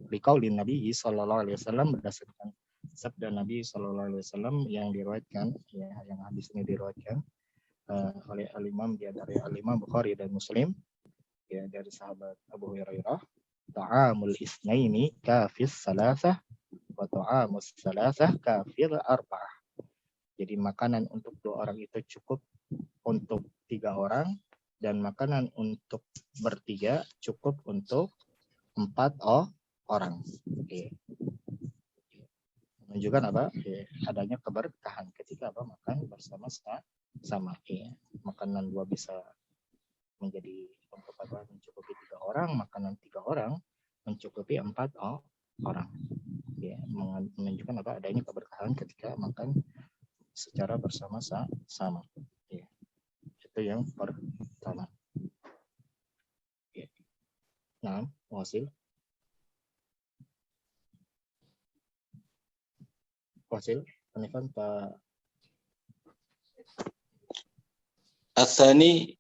Liqaulin Nabi sallallahu alaihi wasallam, berdasarkan sabda Nabi sallallahu alaihi wasallam yang diriwayatkan, ya, yang hadis ini diriwayatkan oleh al-Imam, di antara al-Imam Bukhari dan Muslim, ya, dari sahabat Abu Hurairah, ta'amul isnaini kafis salasah wa ta'amus salasah kafir arba'ah. Jadi makanan untuk 2 orang itu cukup untuk 3 orang, dan makanan untuk bertiga cukup untuk 4 orang. Oke. Menunjukkan apa? Adanya keberkahan ketika apa? Makan bersama-sama. Makanan 2 bisa menjadi untuk apa? Mencukupi 3 orang, makanan 3 orang mencukupi 4 orang. Ya, menunjukkan apa? Adanya keberkahan ketika makan secara bersama-sama. Ya. Itu yang pertama. Ya. Nah, Wasil. Penifan Pak. Atsani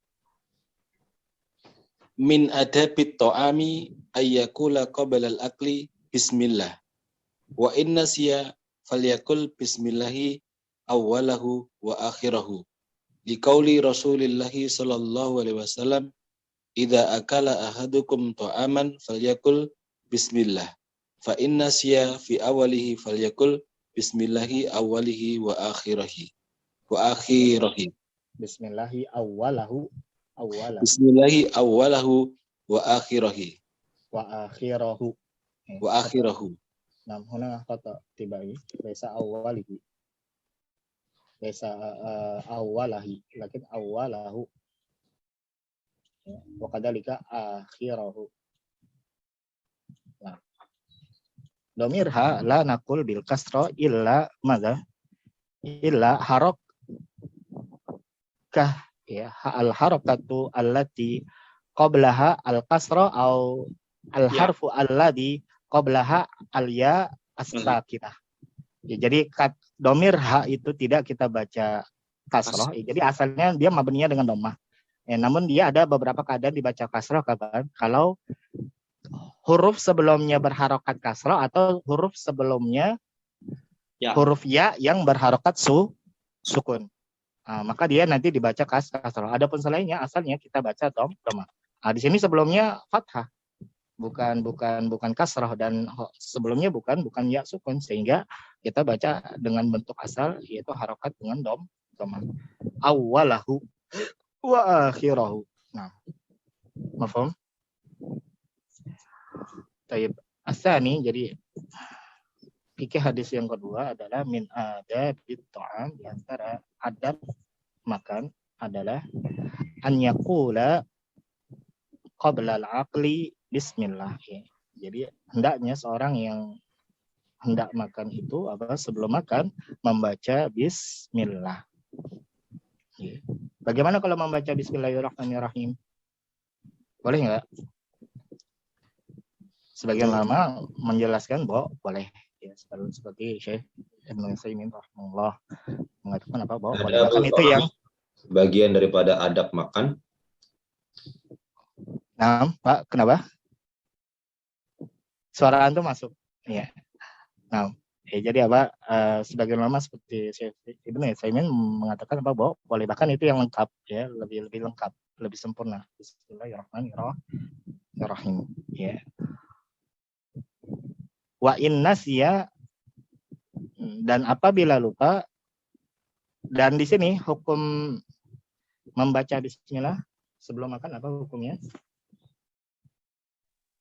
min adabit ta'ami ayyakula qabla al-akli bismillah wa inna siya falyakul bismillahi awwalahu wa akhirahu liqauli Rasulillahi sallallahu alaihi wasallam idza akala ahadukum ta'aman falyakul bismillah fa inna siya fi awwalihi falyakul bismillahi awwalihi wa akhirahi Bismillahi awwalahu Bismillahi awwalahu wa akhirahi wa akhirahu. Nah, huna kata tibai laisa awwalihi, laisa awwalahi, lakin awwalahu, wa kadzalika akhirahu. Nah, domirha la naqul bil kasra illa madza, illa harokah, ya, al harakatu allati qablaha al kasra au al harfu alladhi qablaha al ya as-sakinah. Ya, jadi domir ha itu tidak kita baca kasroh. Ya, jadi asalnya dia mabninya dengan dhammah. Ya, namun dia ada beberapa keadaan dibaca kasroh, kapan? Kalau huruf sebelumnya berharokat kasroh atau huruf sebelumnya huruf ya yang berharokat sukun. Nah, maka dia nanti dibaca kasroh. Adapun selainnya asalnya kita baca dhammah. Nah, di sini sebelumnya fathah, bukan kasroh, dan sebelumnya bukan ya sukun, sehingga kita baca dengan bentuk asal yaitu harokat dengan dhammah. Awwalahu wa akhirahu. Nah, mafhum? Taib asani, jadi fikih hadis yang kedua adalah min adabit ta'am, di antara adab makan adalah an yaqula qabla al-aqli bismillah. Jadi hendaknya seorang yang hendak makan itu sebelum makan membaca bismillah. Bagaimana kalau membaca bismillahirrahmanirrahim? Boleh nggak? Sebagian lama menjelaskan bahwa boleh, ya, seperti Syekh Ibnu Utsaimin rahimahullah mengatakan bahwa boleh makan itu yang bagian daripada adab makan. Nah, Pak, kenapa? Suara antum masuk. Iya. Nah, jadi sebagian ulama seperti Syekh Ibnu Utsaimin mengatakan bahwa boleh, bahkan itu yang lengkap, ya, lebih lengkap, lebih sempurna. Bismillahirrahmanirrahim. Ya. Wa inna siya, dan apabila lupa, dan di sini hukum membaca bismillah sebelum makan apa hukumnya?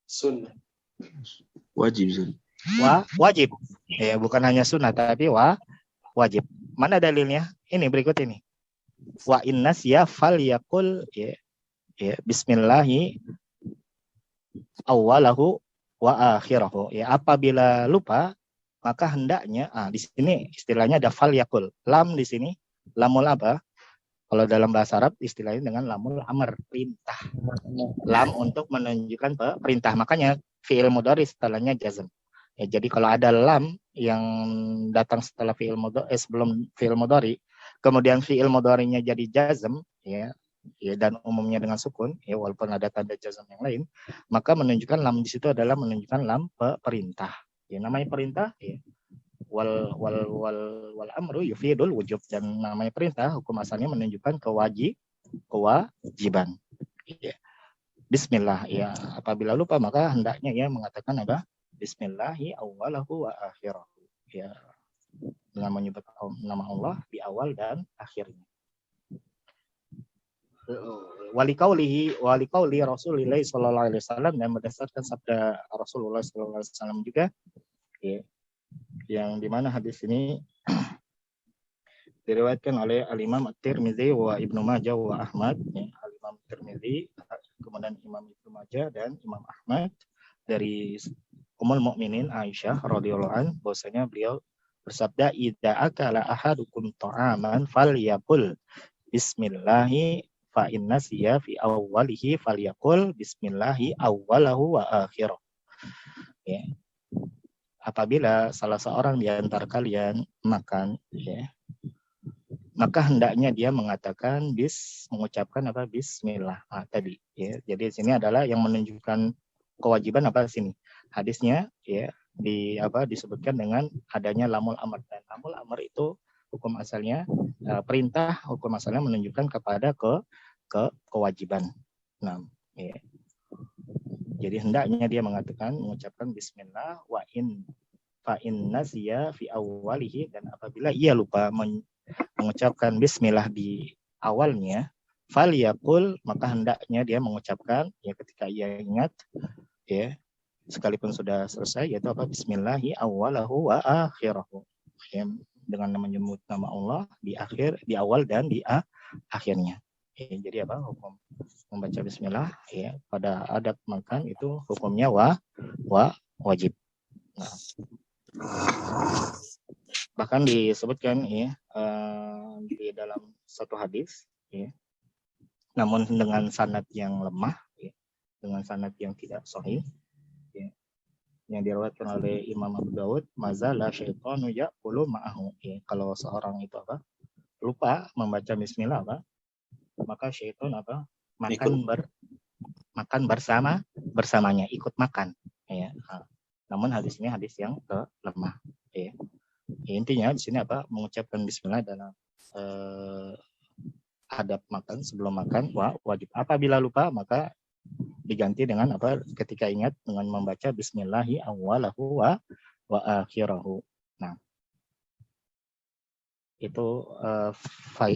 Sunnah. Wajib. Wajib. Ya, bukan hanya sunnah tapi wajib. Mana dalilnya? Ini berikut ini. Wa inna siya falyaqul, ya, bismillahi awwalahu wa akhirahu. Ya, apabila lupa maka hendaknya di sini istilahnya ada falyaqul. Lam di sini lamul apa? Kalau dalam bahasa Arab istilahnya dengan lamul amr, perintah. Lam untuk menunjukkan perintah. Makanya fi'il mudhari setelahnya jazm. Ya, jadi kalau ada lam yang datang setelah sebelum fi'il mudhari, kemudian fi'il mudharinya jadi jazm, ya dan umumnya dengan sukun, ya walaupun ada tanda jazm yang lain, maka menunjukkan lam di situ adalah menunjukkan lam perintah. Ya namanya perintah, ya. Wal amru yufidul wujub, dan namanya perintah hukum asalnya menunjukkan kewajiban. Ya. Bismillah, ya apabila lupa maka hendaknya ya mengatakan apa? Bismillahi awwalahu wa akhirahu. Ya dengan menyebut nama Allah di awal dan akhirnya. Wali kauli Rasulullah sallallahu alaihi wasallam, dan berdasarkan sabda Rasulullah sallallahu alaihi wasallam juga, ya, yang dimana hadis ini diriwayatkan oleh Al-Imam At-Tirmidzi wa Ibnu Majah wa Ahmad, ya, Al-Imam At-Tirmidzi, kemudian Imam Ibnu Majah dan Imam Ahmad dari Ummul Mukminin Aisyah radhiyallahu anha, bahwasanya beliau bersabda, idza akala ahadukum ta'aman falyaqul bismillahi fa inna siya fi awwalihi falyaqul bismillahi awwalahu wa akhirahu. Ya. Apabila salah seorang di antara kalian makan, ya, maka hendaknya dia mengatakan mengucapkan apa? Bismillah. Tadi, ya. Jadi di sini adalah yang menunjukkan kewajiban apa di sini? Hadisnya, ya, disebutkan dengan adanya lamul amr, dan lamul amr itu hukum asalnya perintah, hukum asalnya menunjukkan kepada kewajiban. Nah, ya. Jadi hendaknya dia mengucapkan bismillah wa inna siya fi awwalihi, dan apabila ia lupa mengucapkan bismillah di awalnya, falyaqul, maka hendaknya dia mengucapkan ya ketika ia ingat, ya sekalipun sudah selesai, yaitu apa? Bismillahi awwalahu wa akhirahu. Ya, dengan menyebut nama Allah di awal dan di akhirnya. Ya, jadi apa hukum membaca bismillah, ya pada adab makan itu hukumnya wajib. Nah, bahkan disebutkan, ya, di dalam satu hadis, ya, namun dengan sanad yang lemah, ya, dengan sanad yang tidak sahih, ya, yang diriwayatkan oleh Imam Abu Dawud, mazala syaitanu ya'kulu ma'ahu. Ya, kalau seorang itu apa? Lupa membaca bismillah, apa? Maka syaitan apa? Makan bersamanya, ikut makan, ya. Namun hadis ini hadis yang lemah, ya. Intinya di sini apa? Mengucapkan bismillah dalam adab makan, sebelum makan wajib. Apabila lupa maka diganti dengan apa? Ketika ingat dengan membaca bismillahi awwalahu wa akhirahu. Nah, itu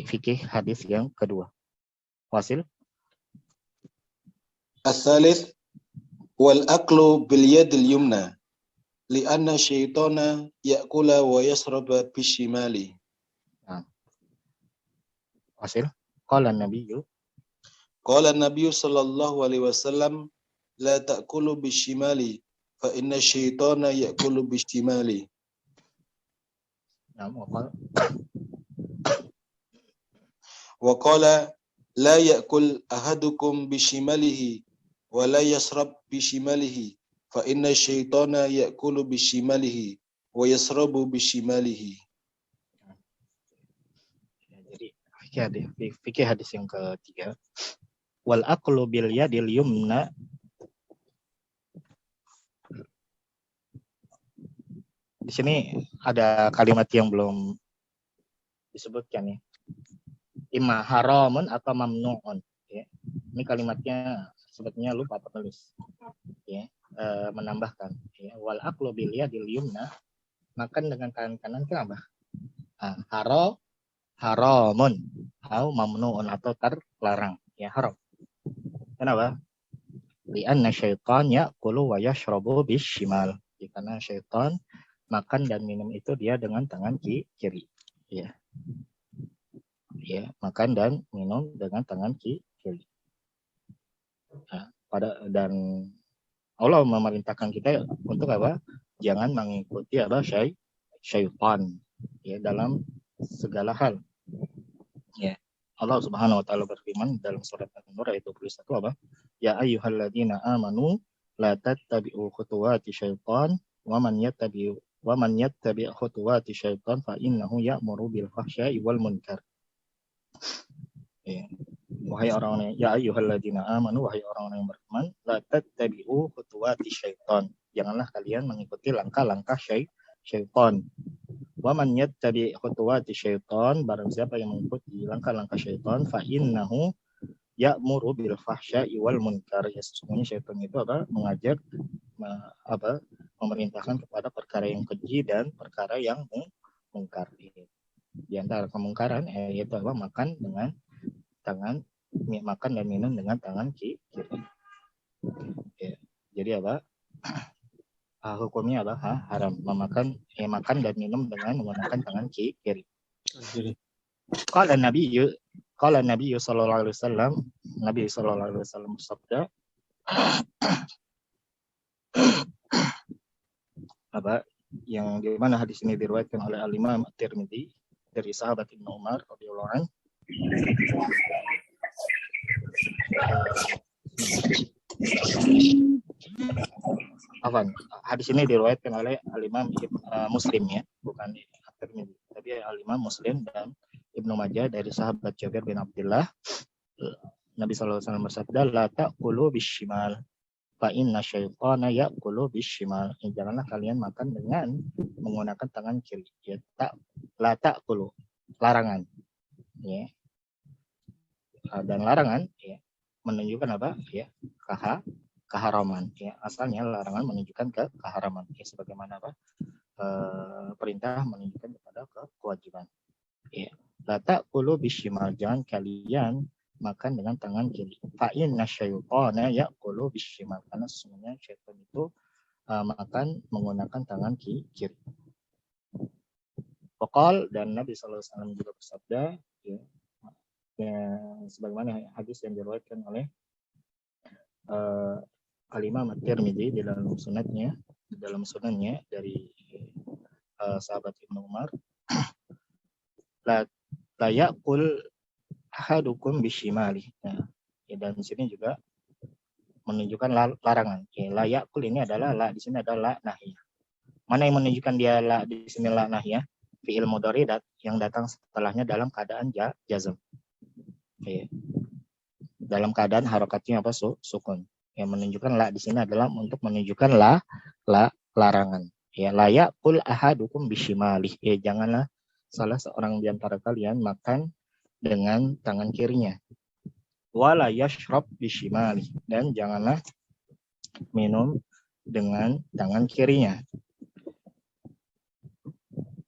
fikih hadis yang kedua. Wasil. As-salis wal aklu bil yadil yumna li'anna syaitana ya'kula wa yasraba bishimali. Wasil. Qala an-nabiyyu sallallahu alaihi wasallam la ta'kulu bishimali fa inna syaitana ya'kulu bishimali. Wa qala la ya'kul ahadukum bishimalihi wa la yasrab bishimalihi fa inna syaitana ya'kulu bishimalihi wa yasrabu bishimalihi. Jadi fikih hadis yang ketiga, wal aqlu bil yadil yumna, di sini ada kalimat yang belum disebutkan, ya. Imma haramun atau mamnu'un, ya. Ini kalimatnya sebetulnya lupa penulis, ya, menambahkan, ya, wal aqlu bil yadil yumna, makan dengan tangan kanan kenapa? Haramun atau mamnu'un atau terlarang, ya, haram. Kenapa? Li'anna syaitan ya'kulu wa yashrabu bishimal, ya, karena syaitan makan dan minum itu dia dengan tangan kiri, ya. Ya, makan dan minum dengan tangan kiri. Nah, dan Allah memerintahkan kita untuk apa? Jangan mengikuti apa? Syaitan, ya, dalam segala hal. Ya, Allah Subhanahu wa taala berfirman dalam surat An-Nur ayat 21 apa? Ya ayyuhalladzina amanu la tattabi'u khutuwati syaitan wa man yattabi' khutuwati syaitan fa innahu ya'muru bil fahsya'i wal munkar. Ya. Wahai orang-orang ya ayyuhalladzina amanu, wahai orang-orang yang beriman, la tattabi'u khutuwati syaitan. Janganlah kalian mengikuti langkah-langkah syaitan. Wa man yattabi' khutuwati syaitan, barang siapa yang mengikuti langkah-langkah syaitan, fa innahu ya'muru bil fahsya'i wal munkar. Ya, sesungguhnya syaitan itu mengajak memerintahkan kepada perkara yang keji dan perkara yang mungkar. Di antara kemungkaran yaitu makan dengan tangan, makan dan minum dengan tangan kiri. Ya, jadi hukumnya haram makan dan minum dengan menggunakan tangan kiri. Qala Nabi sallallahu alaihi wasallam, Nabi sallallahu alaihi wasallam bersabda yang di mana hadis ini diriwayatkan oleh Al-Imam At-Tirmidzi dari sahabat Ibnu Umar radhiyallahu anhu. Hadis ini diriwayatkan oleh Al-Imam Muslim ya, bukan At-Tirmidzi, tapi Al-Imam Muslim dan Ibnu Majah dari sahabat Jabir bin Abdullah. Nabi sallallahu alaihi wasallam bersabda, la ta'kulu bishimal fa inna syaitana ya'kulu bishimal. Janganlah kalian makan dengan menggunakan tangan kiri. Ya, la ta'kulu, larangan. Ya. Dan larangan ya menunjukkan ya? Keharaman. Ya, asalnya larangan menunjukkan keharaman. Ya, sebagaimana perintah menunjukkan kepada kewajiban. Ya. La ta'kulu bishimal, jangan kalian makan dengan tangan kiri. Fa inna syaitana ya'kulu bishimal, karena sesungguhnya syaitan itu makan menggunakan tangan kiri. Waqal, dan Nabi sallallahu alaihi wasallam juga bersabda ya, sebagaimana hadis yang diriwayatkan oleh Al-Imam At-Tirmidzi di dalam sunannya dari sahabat Ibnu Umar, la ya'kul ahadukum bishimali. Nah, ya, dan di sini juga menunjukkan larangan. Ya, la ya'kul ini adalah la, di sini adalah nahiyah. Mana yang menunjukkan dia la di sini la nahiyah? Fi'il mudhari yang datang setelahnya dalam keadaan jazm. Ya. Dalam keadaan harakatnya sukun. Yang menunjukkan la di sini adalah untuk menunjukkan larangan. Ya, la ya'kul ahadukum bishimali. Ya, janganlah salah seorang di antara kalian makan dengan tangan kirinya. Wala yashrab bishimali, dan janganlah minum dengan tangan kirinya.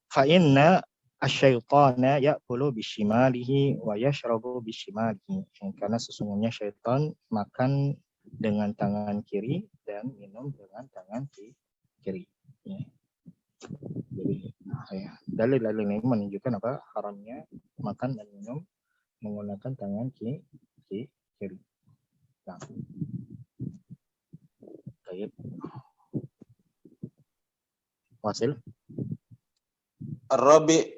Fa inna asyaitana ya'kulu bishimalihi wa yashrabu bishimalihi. Karena sesungguhnya syaitan makan dengan tangan kiri dan minum dengan tangan kiri. Ya. Jadi dalil-dalil ini menunjukkan haramnya makan dan minum menggunakan tangan kiri. Nah. Baik. Wasil. Ar-rabi'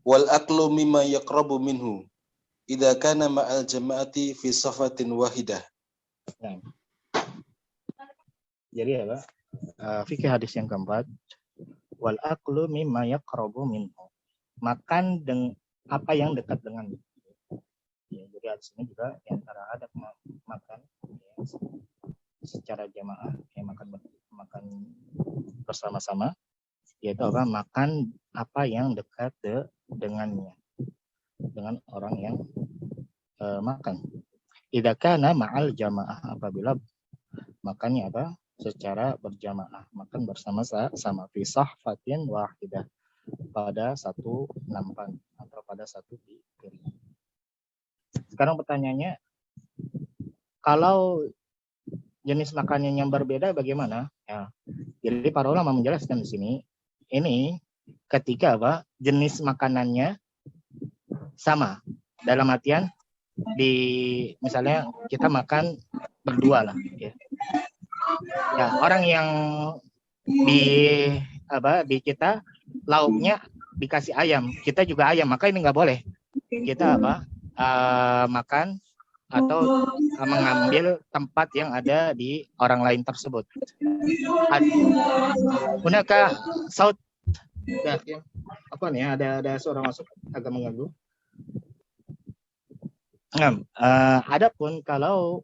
wal aklu mimma yaqrabu minhu idza kana ma'al jama'ati fi safatin wahidah. Nah. Jadi fikih hadis yang keempat, wal aklu mimma yaqrabu minhu, makan dengan apa yang dekat dengannya. Ya, jadi hadis ini juga di antara adab makan ya, secara jamaah, ya, makan bersama-sama, yaitu makan apa yang dekat dengannya, dengan orang yang makan. Idza kana ma'al jamaah, apabila makannya secara berjamaah, makan bersama-sama, fi sahfatin wahidah, pada satu nampan atau pada satu piring. Sekarang pertanyaannya, kalau jenis makanan yang berbeda bagaimana? Ya, jadi para ulama menjelaskan di sini, ini ketika jenis makanannya sama, dalam artian misalnya kita makan berdua lah, ya. Ya, orang yang di kita lauknya dikasih ayam, kita juga ayam, maka ini nggak boleh. Kita makan atau mengambil tempat yang ada di orang lain tersebut. Hunaka saut apa nih? Ada suara masuk agak mengganggu. Adapun kalau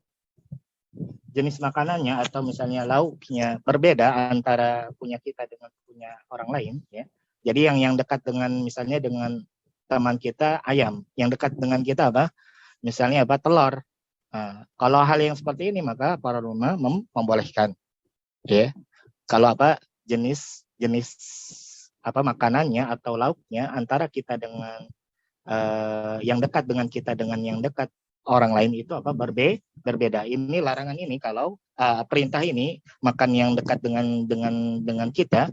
jenis makanannya atau misalnya lauknya berbeda antara punya kita dengan punya orang lain, ya. Jadi yang dekat dengan misalnya dengan teman kita ayam, yang dekat dengan kita apa? Misalnya apa? Telur. Kalau hal yang seperti ini maka para ulama membolehkan, ya. Kalau apa jenis apa makanannya atau lauknya antara kita dengan yang dekat dengan kita dengan yang dekat orang lain itu apa berbeda. Ini larangan ini kalau perintah ini makan yang dekat dengan kita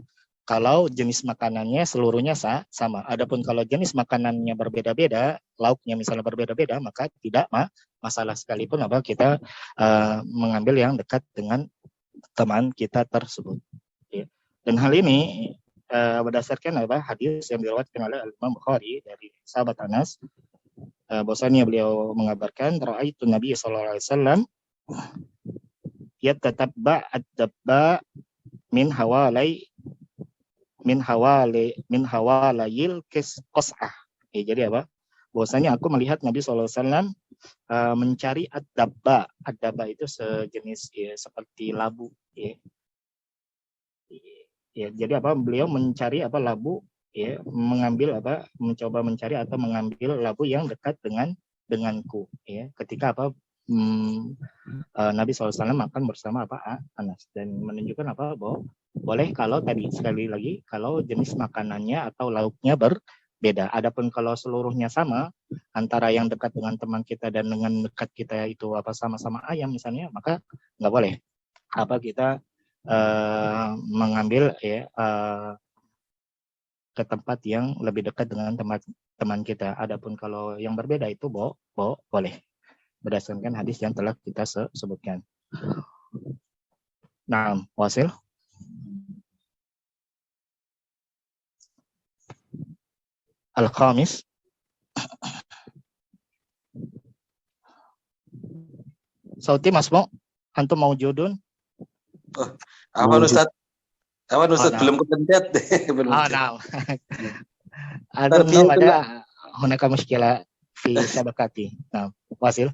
kalau jenis makanannya seluruhnya sama. Adapun kalau jenis makanannya berbeda-beda, lauknya misalnya berbeda-beda, maka tidak masalah sekalipun apa kita mengambil yang dekat dengan teman kita tersebut. Ya. Dan hal ini berdasarkan apa hadis yang diriwayatkan oleh Imam Bukhari dari sahabat Anas, bahwasanya beliau mengabarkan ra'aitu Nabi sallallahu alaihi wasallam yatatabba ad-dabba min hawalayil qas'ah. Jadi apa? Bahwasanya aku melihat Nabi sallallahu alaihi wasallam mencari ad-dabba. Ad-dabba itu sejenis ya, seperti labu, ya. Ya, jadi apa? Beliau mencari apa labu, ya, mencoba mencari atau mengambil labu yang dekat denganku, ya. Ketika apa? Nabi SAW makan bersama apa Anas, dan menunjukkan apa bahwa boleh kalau tadi sekali lagi kalau jenis makanannya atau lauknya berbeda. Adapun kalau seluruhnya sama antara yang dekat dengan teman kita dan dengan dekat kita itu apa sama-sama ayam misalnya, maka nggak boleh apa kita mengambil ya ke tempat yang lebih dekat dengan teman kita. Adapun kalau yang berbeda itu boleh berdasarkan hadis yang telah kita sebutkan. Nah, Wasil. Al-Khamis. Sauti Masmu, antum maujudun? Aman Ustaz. Belum kepencet. Nah. Antum ada hunaka muskilah fi syabakati. Nah, Wasil.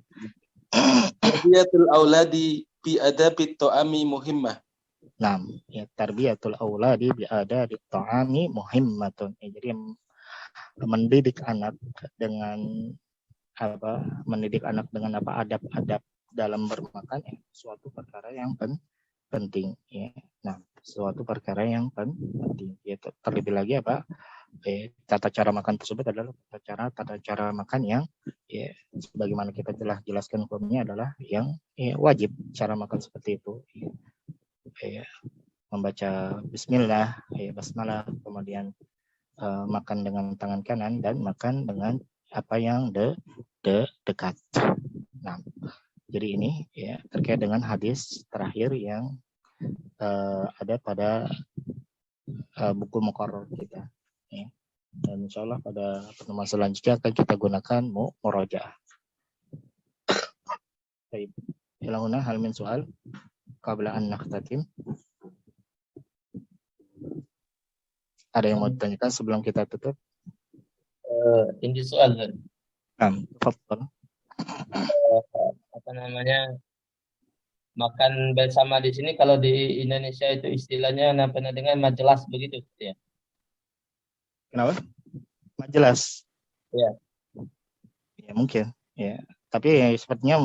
Tarbiyatul auladi bi adabi ta'ami muhimmah. Nah, ya tarbiyatul auladi bi adabi ta'ami muhimmatun. Jadi mendidik anak dengan adab-adab dalam bermakan suatu perkara yang penting, ya. Nah, suatu perkara yang penting, yaitu terlebih lagi tata cara makan tersebut adalah tata cara makan yang ya sebagaimana kita telah jelaskan hukumnya adalah yang wajib cara makan seperti itu, ya. Membaca bismillah, basmalah, kemudian makan dengan tangan kanan dan makan dengan apa yang dekat. Nah, jadi ini ya terkait dengan hadis terakhir yang ada pada buku muqarrar kita, ya. Dan insyaallah pada pertemuan selanjutnya akan kita gunakan murajaah. Baik. Ilahuna hal min soal qabla an nakhtatim. Ada yang mau ditanyakan sebelum kita tutup? Ini soal kan? Tafadhal. Apa namanya? Makan bersama di sini kalau di Indonesia itu istilahnya pernah dengar majelas begitu ya. Kenapa? Majelas. Ya. Ya mungkin, ya. Tapi sepertinya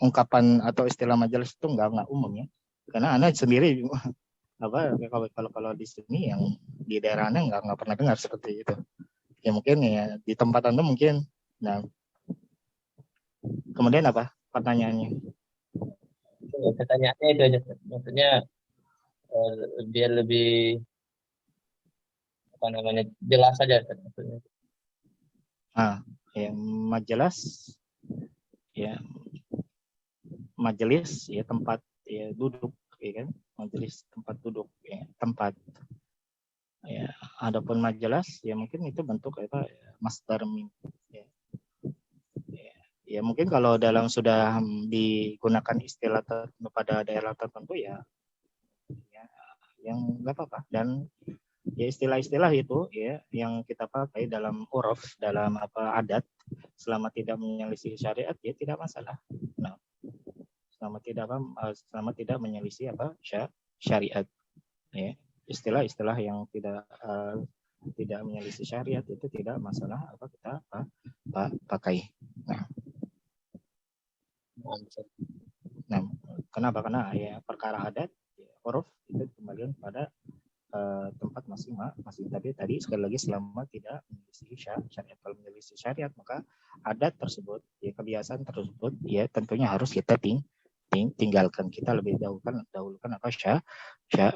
ungkapan atau istilah majelis itu enggak umum, ya. Karena Anda sendiri kalau di sini yang di daerah Anda enggak pernah dengar seperti itu. Ya mungkin ya di tempat Anda mungkin. Nah. Kemudian apa pertanyaannya? Pertanyaannya itu aja, maksudnya biar lebih jelas saja maksudnya. Ya majelis, ya majelis ya tempat ya duduk, ya kan, majelis tempat duduk, ya tempat. Ya, adapun majelis ya mungkin itu bentuk masdar min, ya. Ya mungkin kalau dalam sudah digunakan istilah pada daerah tertentu ya yang nggak apa-apa. Dan ya istilah-istilah itu ya yang kita pakai dalam uruf, dalam adat, selama tidak menyelisih syariat ya tidak masalah. Nah, selama tidak menyelisih syariat ya. Istilah-istilah yang tidak menyelisih syariat itu tidak masalah kita pakai. Nah, kenapa? Karena ya perkara adat, ya, uruf itu kembali pada tempat masing-masing. Tapi tadi sekali lagi selama tidak menyelisih syariat. Kalau menyelisih syariat maka adat tersebut, ya kebiasaan tersebut, ya tentunya harus kita tinggalkan. Kita lebih dahulukan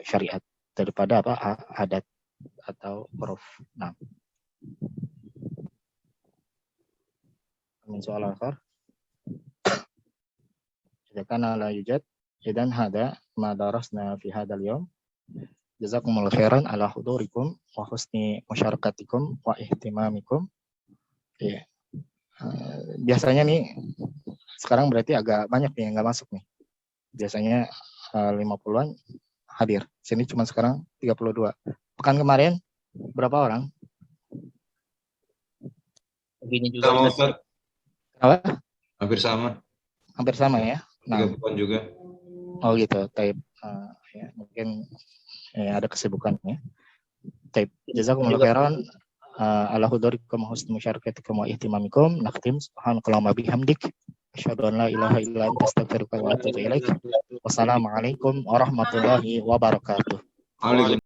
syariat daripada adat atau uruf. Nah, min soal akhir. Jika kana la yujad, idan hada ma darasna fi hadzal yawm. Jazakumullahu khairan ala hudurikum wa husni musyarakatikum wa ihtimamikum. Ya. Biasanya nih sekarang berarti agak banyak nih yang nggak masuk nih. Biasanya 50-an hadir. Sini cuma sekarang 32. Pekan kemarin berapa orang? Begini juga Sama, Ustaz. Ustaz. Apa? Hampir sama. Hampir sama ya. Nah, 3 bulan juga. oh gitu. Taib. Ya, mungkin ada kesibukannya. Taib. Jazakumullahu khairan ala hudurikum husni musyarakatikum wa ihtimamikum. Nakhtim subhanakallahumma bihamdik. Asyhadu an la ilaha illa anta astaghfiruka wa atubu ilaik. Wassalamualaikum warahmatullahi wabarakatuh. Waalaikumsalam.